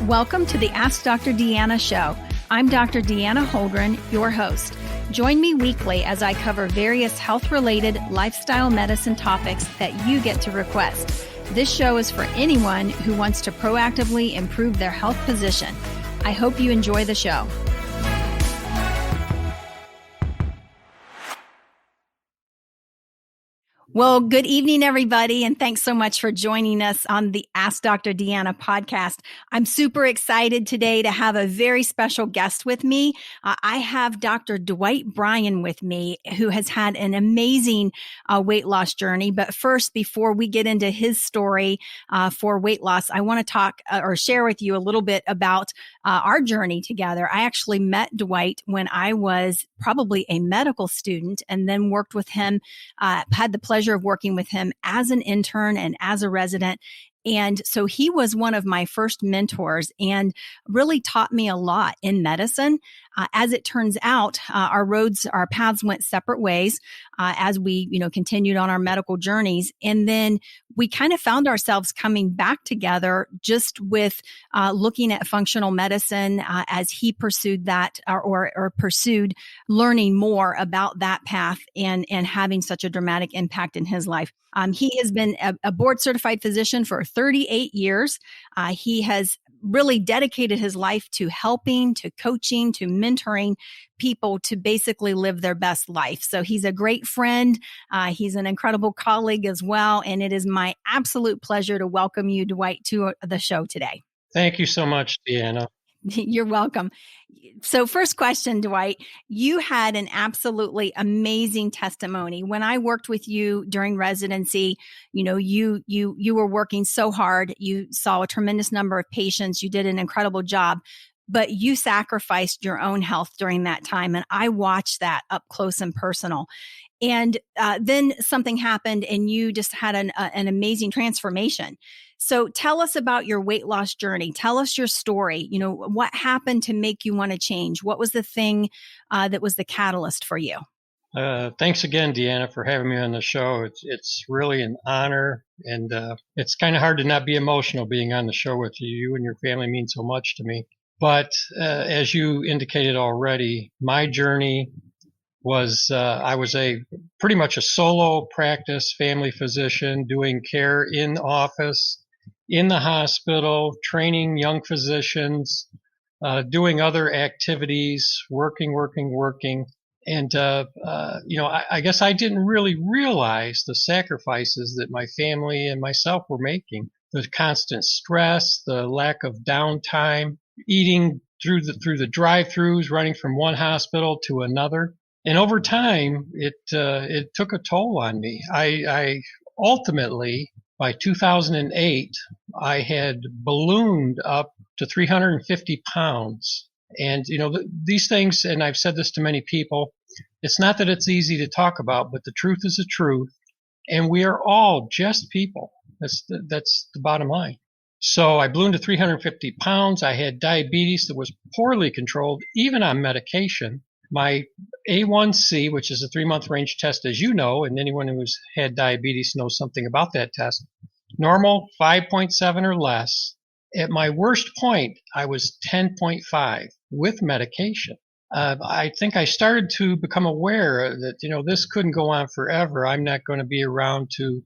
Welcome to the Ask Dr. Deanna show. I'm Dr. Deanna Holgren, your host. Join me weekly as I cover various health-related lifestyle medicine topics that you get to request. This show is for anyone who wants to proactively improve their health position. I hope you enjoy the show. Well, good evening, everybody, and thanks so much for joining us on the Ask Dr. Deanna podcast. I'm super excited today to have a very special guest with me. I have Dr. Dwight Bryan with me, who has had an amazing weight loss journey. But first, before we get into his story for weight loss, I want to talk or share with you a little bit about our journey together. I actually met Dwight when I was probably a medical student and then worked with him, had the pleasure of working with him as an intern and as a resident. And so he was one of my first mentors and really taught me a lot in medicine. As it turns out, our paths went separate ways as we, continued on our medical journeys. And then we kind of found ourselves coming back together just with looking at functional medicine as he pursued that or pursued learning more about that path and having such a dramatic impact in his life. He has been a board certified physician for 38 years. He has really dedicated his life to helping, to coaching, to mentoring people to basically live their best life. So he's a great friend. He's an incredible colleague as well. And it is my absolute pleasure to welcome you, Dwight, to the show today. Thank you so much, Deanna. You're welcome. So first question, Dwight, you had an absolutely amazing testimony. When I worked with you during residency, you were working so hard. You saw a tremendous number of patients. You did an incredible job, but you sacrificed your own health during that time. And I watched that up close and personal. And then something happened and you just had an amazing transformation. So tell us about your weight loss journey. Tell us your story. What happened to make you want to change? What was the thing that was the catalyst for you? Thanks again, Deanna, for having me on the show. It's really an honor, and it's kind of hard to not be emotional being on the show with you. You and your family mean so much to me. But as you indicated already, my journey was I was pretty much a solo practice family physician doing care in office, in the hospital, training young physicians, doing other activities, working. And, I guess I didn't really realize the sacrifices that my family and myself were making. The constant stress, the lack of downtime, eating through the drive-thrus, running from one hospital to another. And over time, it took a toll on me. I ultimately, by 2008, I had ballooned up to 350 pounds. And, these things, and I've said this to many people, it's not that it's easy to talk about, but the truth is the truth. And we are all just people. That's the bottom line. So I ballooned to 350 pounds. I had diabetes that was poorly controlled, even on medication. My A1C, which is a 3-month range test, as you know, and anyone who's had diabetes knows something about that test, normal 5.7 or less. At my worst point, I was 10.5 with medication. I think I started to become aware that, this couldn't go on forever. I'm not going to be around to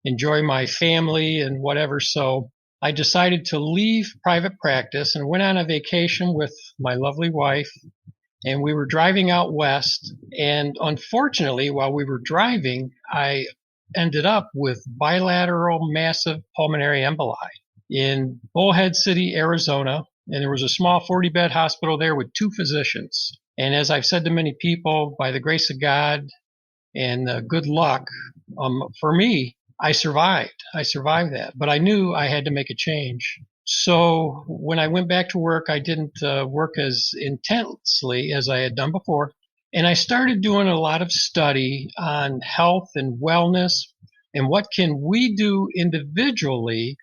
enjoy my family and whatever. So I decided to leave private practice and went on a vacation with my lovely wife. And we were driving out west, and unfortunately, while we were driving, I ended up with bilateral massive pulmonary emboli in Bullhead City, Arizona. And there was a small 40-bed hospital there with 2 physicians. And as I've said to many people, by the grace of God and good luck, for me, I survived. I survived that. But I knew I had to make a change. So when I went back to work, I didn't work as intensely as I had done before. And I started doing a lot of study on health and wellness and what can we do individually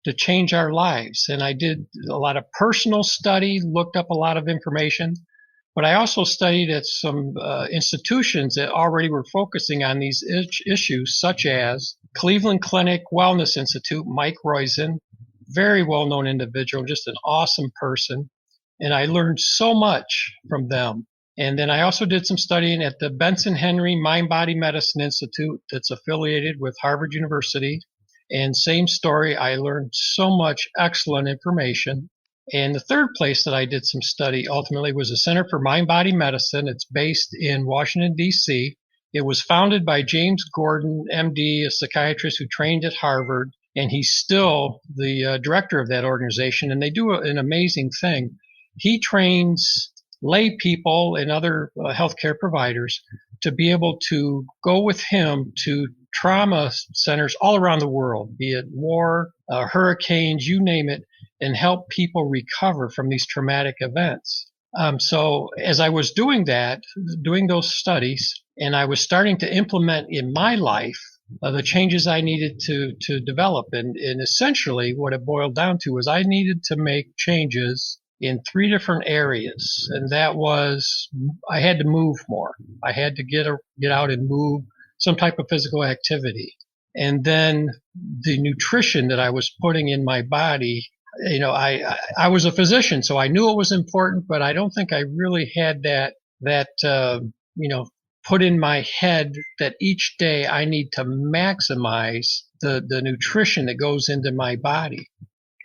to change our lives. And I did a lot of personal study, looked up a lot of information, but I also studied at some institutions that already were focusing on these issues, such as Cleveland Clinic Wellness Institute, Mike Roizen, very well-known individual, just an awesome person. And I learned so much from them. And then I also did some studying at the Benson Henry Mind Body Medicine Institute that's affiliated with Harvard University. And same story, I learned so much excellent information. And the third place that I did some study ultimately was the Center for Mind Body Medicine. It's based in Washington, D.C. It was founded by James Gordon, MD, a psychiatrist who trained at Harvard, and he's still the director of that organization. And they do an amazing thing. He trains lay people and other healthcare providers to be able to go with him to trauma centers all around the world, be it war, hurricanes, you name it, and help people recover from these traumatic events. So as I was doing those studies, and I was starting to implement in my life the changes I needed to develop. And essentially what it boiled down to was I needed to make changes in 3 different areas. And that was, I had to move more. I had to get out and move, some type of physical activity. And then the nutrition that I was putting in my body, I was a physician, so I knew it was important, but I don't think I really had that put in my head that each day I need to maximize the nutrition that goes into my body.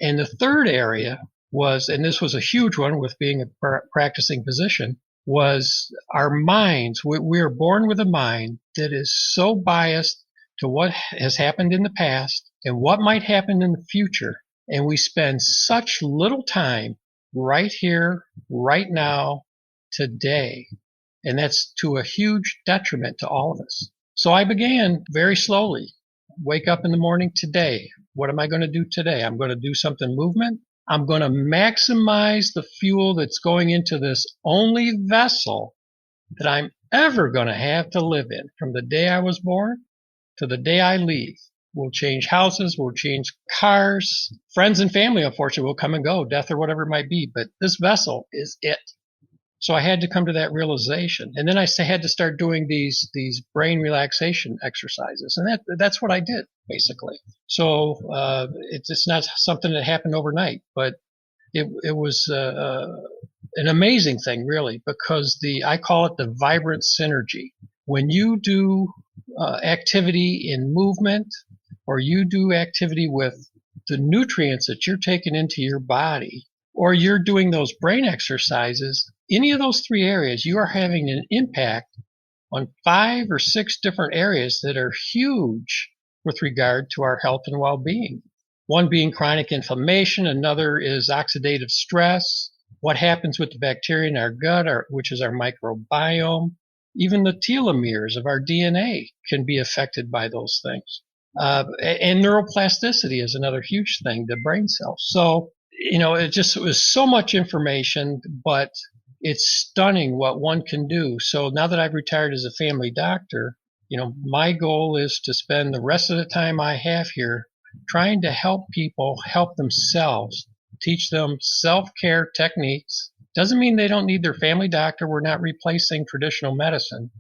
And the third area was, and this was a huge one with being a practicing physician, was our minds. We are born with a mind that is so biased to what has happened in the past and what might happen in the future. And we spend such little time right here, right now, today. And that's to a huge detriment to all of us. So I began very slowly. Wake up in the morning today. What am I going to do today? I'm going to do something movement. I'm going to maximize the fuel that's going into this only vessel that I'm ever going to have to live in from the day I was born to the day I leave. We'll change houses, we'll change cars, friends and family, unfortunately, will come and go, death or whatever it might be, but this vessel is it. So I had to come to that realization. And then I had to start doing these brain relaxation exercises. And that's what I did, basically. So it's not something that happened overnight, but it was an amazing thing, really, because I call it the vibrant synergy. When you do activity in movement, or you do activity with the nutrients that you're taking into your body, or you're doing those brain exercises, any of those 3 areas, you are having an impact on 5 or 6 different areas that are huge with regard to our health and well-being. One being chronic inflammation, another is oxidative stress, what happens with the bacteria in our gut, which is our microbiome. Even the telomeres of our DNA can be affected by those things. And neuroplasticity is another huge thing, the brain cells. So, it was so much information, but it's stunning what one can do. So now that I've retired as a family doctor, my goal is to spend the rest of the time I have here trying to help people help themselves, teach them self-care techniques. Doesn't mean they don't need their family doctor. We're not replacing traditional medicine.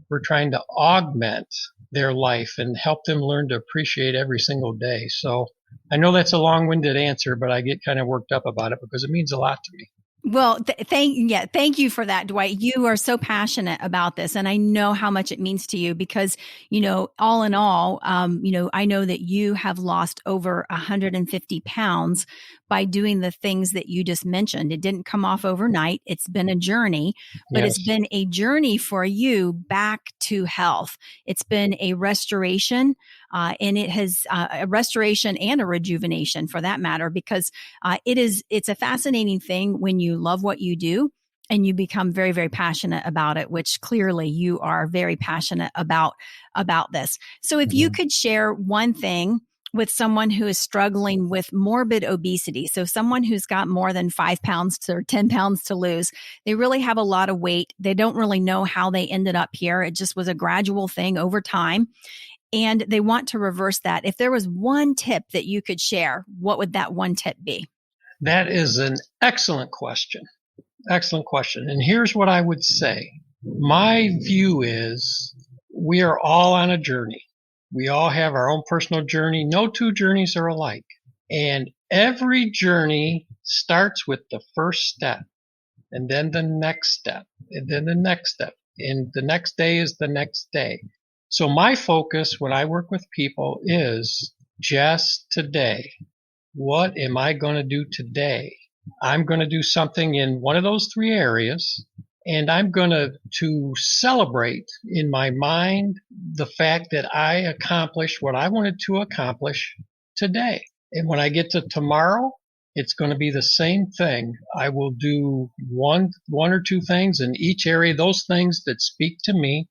We're trying to augment their life and help them learn to appreciate every single day. So I know that's a long-winded answer, but I get kind of worked up about it because it means a lot to me. Well, thank you for that, Dwight. You are so passionate about this, and I know how much it means to you because, all in all, I know that you have lost over 150 pounds by doing the things that you just mentioned. It didn't come off overnight. It's been a journey, but Yes. It's been a journey for you back to health. It's been a restoration, and it has a restoration and a rejuvenation for that matter, because it's a fascinating thing when you love what you do and you become very, very passionate about it, which clearly you are very passionate about this. So if you could share one thing with someone who is struggling with morbid obesity, so someone who's got more than 5 pounds or 10 pounds to lose, they really have a lot of weight. They don't really know how they ended up here. It just was a gradual thing over time. And they want to reverse that. If there was one tip that you could share, what would that one tip be? That is an excellent question. Excellent question. And here's what I would say. My view is we are all on a journey. We all have our own personal journey. No 2 journeys are alike. And Every journey starts with the first step, and then the next step, and then the next step, and the next day is the next day. So my focus when I work with people is just today. What am I going to do today? I'm going to do something in one of those three areas, and I'm going to celebrate in my mind the fact that I accomplished what I wanted to accomplish today. And when I get to tomorrow, it's going to be the same thing. I will do one or two things in each area, those things that speak to me.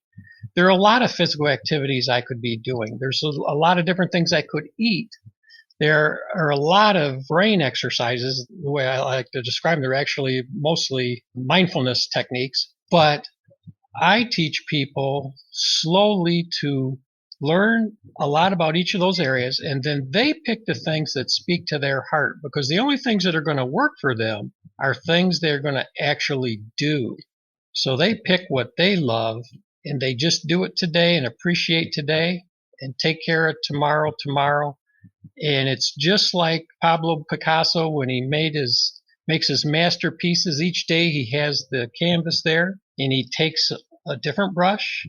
There are a lot of physical activities I could be doing. There's a lot of different things I could eat. There are a lot of brain exercises. The way I like to describe them, they're actually mostly mindfulness techniques. But I teach people slowly to learn a lot about each of those areas, and then they pick the things that speak to their heart, because the only things that are going to work for them are things they're going to actually do. So they pick what they love, and they just do it today and appreciate today and take care of tomorrow. And it's just like Pablo Picasso when he makes his masterpieces. Each day he has the canvas there, and he takes a different brush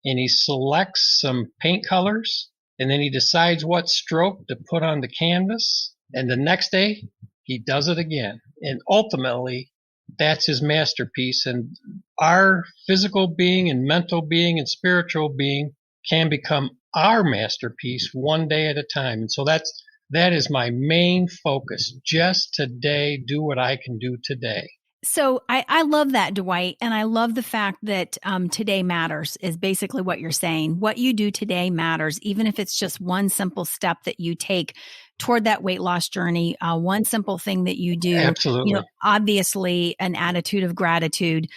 and he selects some paint colors, and then he decides what stroke to put on the canvas. And the next day he does it again. And ultimately that's his masterpiece. And our physical being and mental being and spiritual being can become our masterpiece one day at a time. And so that is my main focus. Just today, do what I can do today. So I love that, Dwight. And I love the fact that today matters is basically what you're saying. What you do today matters, even if it's just one simple step that you take toward that weight loss journey. One simple thing that you do. Absolutely. Obviously an attitude of gratitude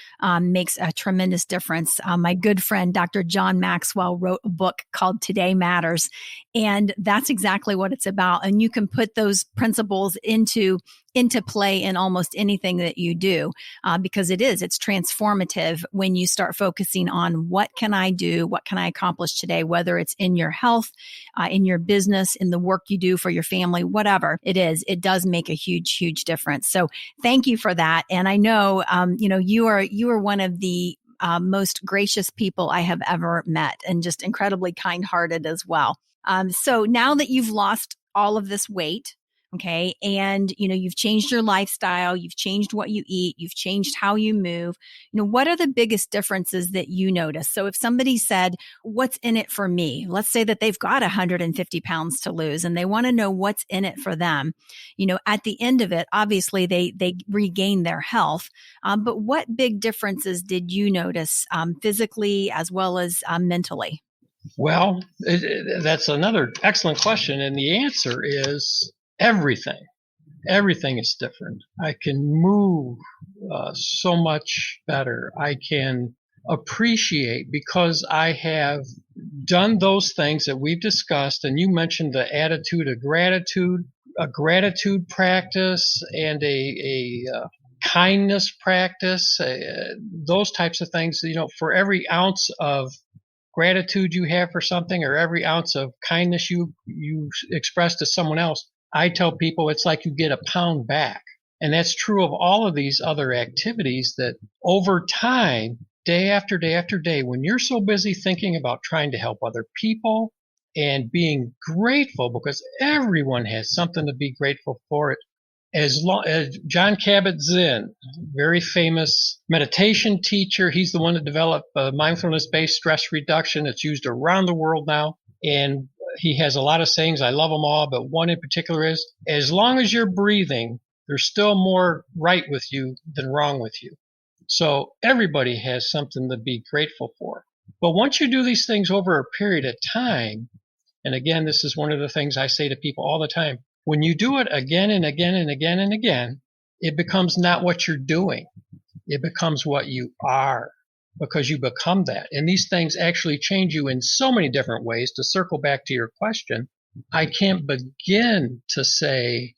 makes a tremendous difference. My good friend, Dr. John Maxwell, wrote a book called Today Matters. And that's exactly what it's about. And you can put those principles into play in almost anything that you do, because it's transformative when you start focusing on what can I do? What can I accomplish today? Whether it's in your health, in your business, in the work you do for your family, whatever it is, it does make a huge, huge difference. So thank you for that. And I know, you are one of the most gracious people I have ever met, and just incredibly kind-hearted as well. So now that you've lost all of this weight, okay, and you've changed your lifestyle, you've changed what you eat, you've changed how you move, what are the biggest differences that you notice? So if somebody said, what's in it for me? Let's say that they've got 150 pounds to lose and they want to know what's in it for them. At the end of it, obviously they regain their health. But what big differences did you notice physically as well as mentally? Well, that's another excellent question. And the answer is everything. Everything is different. I can move so much better. I can appreciate because I have done those things that we've discussed. And you mentioned the attitude of gratitude, a gratitude practice, and a kindness practice, those types of things. For every ounce of gratitude you have for something, or every ounce of kindness you express to someone else, I tell people it's like you get a pound back. And that's true of all of these other activities, that over time, day after day after day, when you're so busy thinking about trying to help other people and being grateful, because everyone has something to be grateful for, it as long as John Kabat-Zinn, very famous meditation teacher, he's the one that developed mindfulness-based stress reduction. It's used around the world now, and he has a lot of sayings. I love them all, but one in particular is, as long as you're breathing, there's still more right with you than wrong with you. So everybody has something to be grateful for. But once you do these things over a period of time, and again, this is one of the things I say to people all the time, when you do it again and again and again and again, it becomes not what you're doing. It becomes what you are, because you become that. And these things actually change you in so many different ways. To circle back to your question, I can't begin to say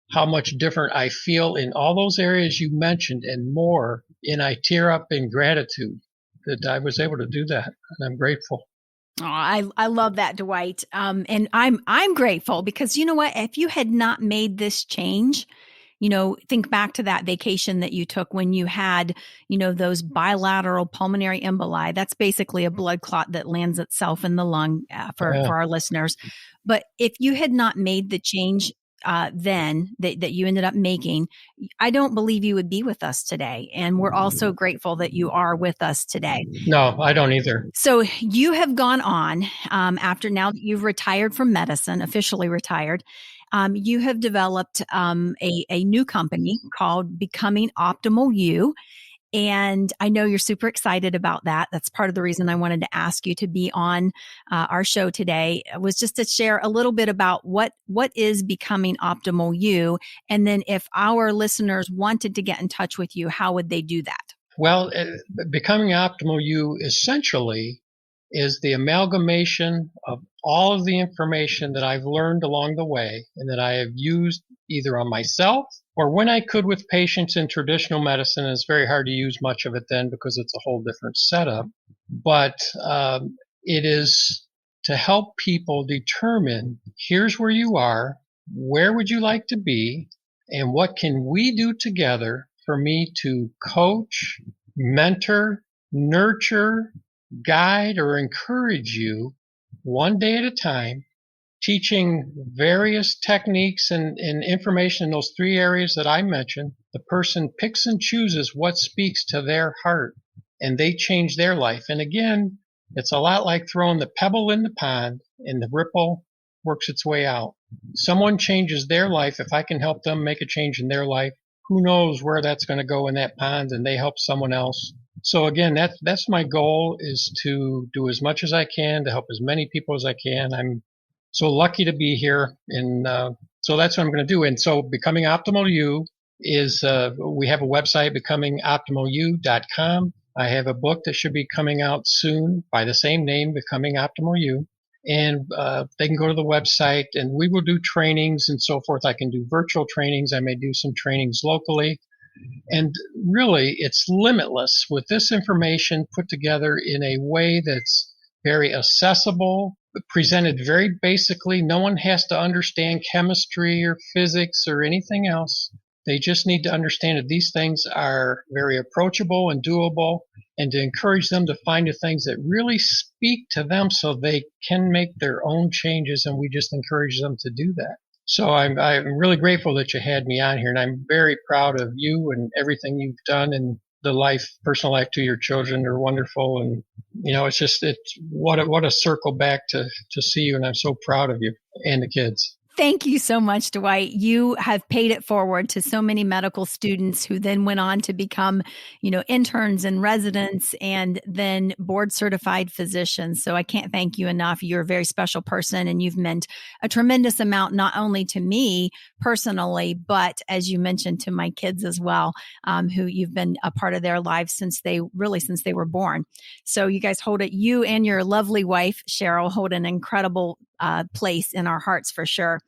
how much different I feel in all those areas you mentioned and more. And I tear up in gratitude that I was able to do that. And I'm grateful. Oh, I love that, Dwight. And I'm grateful because you know what? If you had not made this change, think back to that vacation that you took when you had, those bilateral pulmonary emboli. That's basically a blood clot that lands itself in the lung for our listeners. But if you had not made the change then that you ended up making, I don't believe you would be with us today. And we're also grateful that you are with us today. No, I don't either. So you have gone on after now that you've retired from medicine, officially retired. You have developed a new company called Becoming Optimal You. And I know you're super excited about that. That's part of the reason I wanted to ask you to be on our show today, was just to share a little bit about what is Becoming Optimal You. And then if our listeners wanted to get in touch with you, how would they do that? Well, Becoming Optimal You essentially is the amalgamation of all of the information that I've learned along the way and that I have used either on myself or when I could with patients in traditional medicine. It's very hard to use much of it then because it's a whole different setup. But it is to help people determine, here's where you are, where would you like to be, and what can we do together for me to coach, mentor, nurture, guide, or encourage you one day at a time, teaching various techniques and information in those three areas that I mentioned. The person picks and chooses what speaks to their heart, and they change their life. And again, it's a lot like throwing the pebble in the pond, and the ripple works its way out. Someone changes their life. If I can help them make a change in their life, who knows where that's going to go in that pond, and they help someone else. So again, that's my goal, is to do as much as I can to help as many people as I can. I'm so lucky to be here, and so that's what I'm going to do. And so Becoming Optimal You is, we have a website, becomingoptimalyou.com. I have a book that should be coming out soon by the same name, Becoming Optimal You. And they can go to the website, and we will do trainings and so forth. I can do virtual trainings. I may do some trainings locally. And really, it's limitless with this information put together in a way that's very accessible, presented very basically. No one has to understand chemistry or physics or anything else. They just need to understand that these things are very approachable and doable, and to encourage them to find the things that really speak to them so they can make their own changes, and we just encourage them to do that. So I'm really grateful that you had me on here, and I'm very proud of you and everything you've done, and the personal life to your children are wonderful. And, it's what a circle back to see you. And I'm so proud of you and the kids. Thank you so much, Dwight. You have paid it forward to so many medical students who then went on to become, interns and residents and then board certified physicians. So I can't thank you enough. You're a very special person, and you've meant a tremendous amount, not only to me personally, but as you mentioned, to my kids as well, who you've been a part of their lives since they were born. So you guys you and your lovely wife, Cheryl, hold an incredible place in our hearts for sure.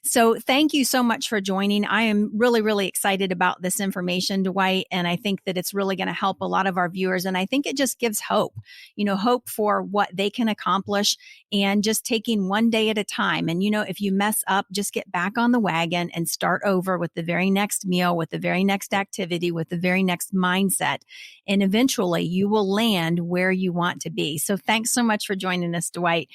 So thank you so much for joining. I am really, really excited about this information, Dwight, and I think that it's really going to help a lot of our viewers. And I think it just gives hope, hope for what they can accomplish, and just taking one day at a time. And, if you mess up, just get back on the wagon and start over with the very next meal, with the very next activity, with the very next mindset. And eventually you will land where you want to be. So thanks so much for joining us, Dwight.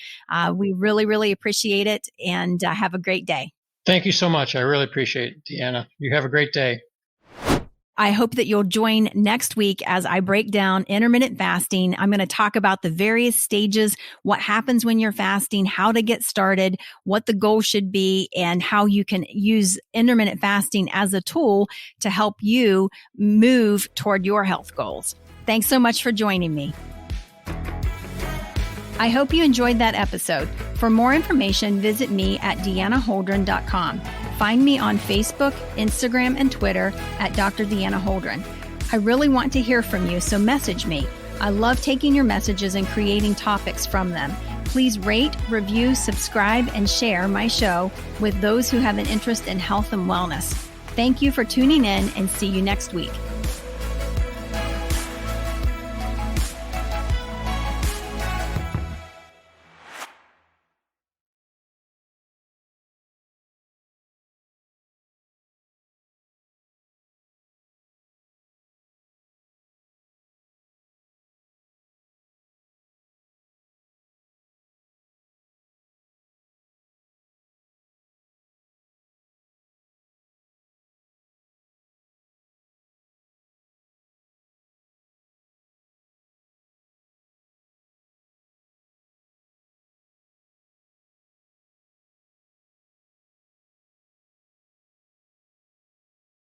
We really, really appreciate it, and have a great day. Thank you so much. I really appreciate it, Deanna. You have a great day. I hope that you'll join next week as I break down intermittent fasting. I'm going to talk about the various stages, what happens when you're fasting, how to get started, what the goal should be, and how you can use intermittent fasting as a tool to help you move toward your health goals. Thanks so much for joining me. I hope you enjoyed that episode. For more information, visit me at deannaholdren.com. Find me on Facebook, Instagram, and Twitter at Dr. Deanna Holdren. I really want to hear from you, so message me. I love taking your messages and creating topics from them. Please rate, review, subscribe, and share my show with those who have an interest in health and wellness. Thank you for tuning in, and see you next week.